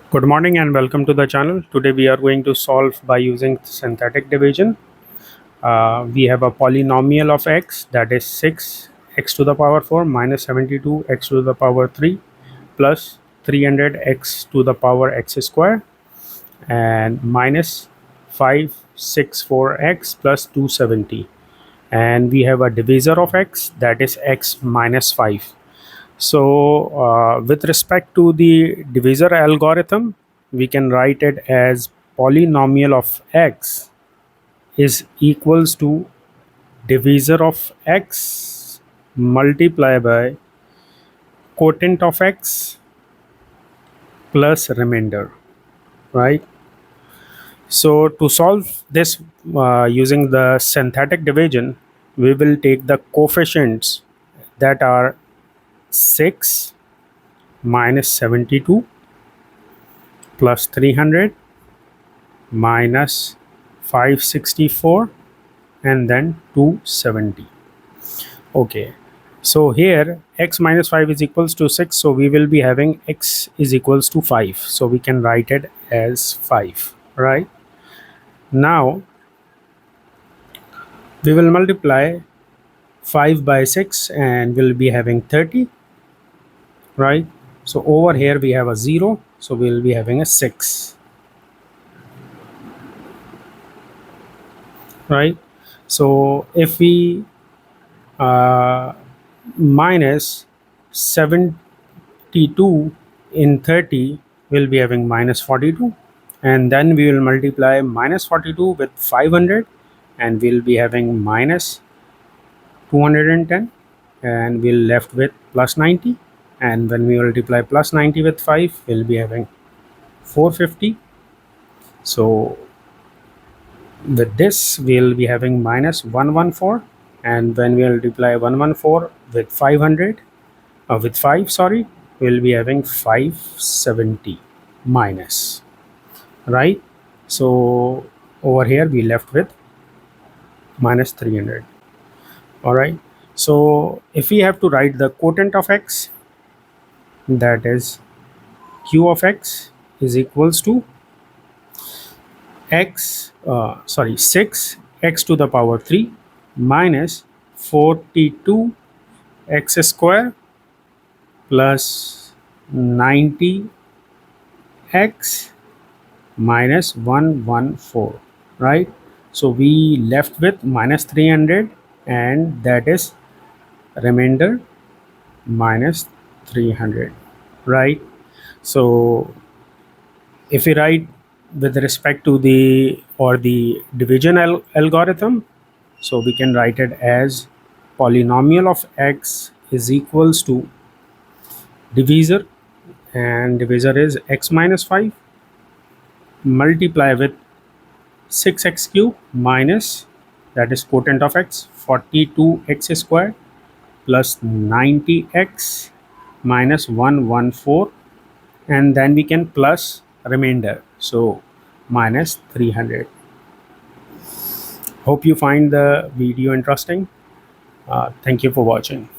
Good morning and welcome to the channel. Today we are going to solve by using synthetic division. We have a polynomial of x, that is 6 x to the power 4 minus 72 x to the power 3 plus 300 x to the power x square and minus 564 x plus 270, and we have a divisor of x, that is x minus 5. So, with respect to the divisor algorithm, we can write it as polynomial of x is equals to divisor of x multiplied by quotient of x plus remainder, right? So, to solve this using the synthetic division, we will take the coefficients that are 6 minus 72 plus 300 minus 564 and then 270. Okay, so here x minus 5 is equals to 6, so we will be having x is equals to 5, so we can write it as 5. Right now we will multiply 5 by 6 and we'll be having 30. Right, so over here we have a 0, so we'll be having a 6. Right, so if we minus 72 in 30, we'll be having minus 42, and then we will multiply minus 42 with 500 and we'll be having minus 210, and we'll left with plus 90, and when we multiply plus 90 with 5, we'll be having 450. So with this we'll be having minus 114, and when we multiply 114 with 500 with 5, sorry, we'll be having 570 minus. Right, so over here we left with minus 300. All right, so if we have to write the quotient of x, that is q of x is equals to x 6 x to the power 3 minus 42 x square plus 90 x minus 114. Right, so we left with minus 300, and that is remainder minus 300. Right, so if we write with respect to the division algorithm, so we can write it as polynomial of x is equals to divisor, and divisor is x minus 5 multiply with 6x cube minus, that is quotient of x, 42x square plus 90x minus 114, and then we can plus remainder, so minus 300. Hope you find the video interesting. Thank you for watching.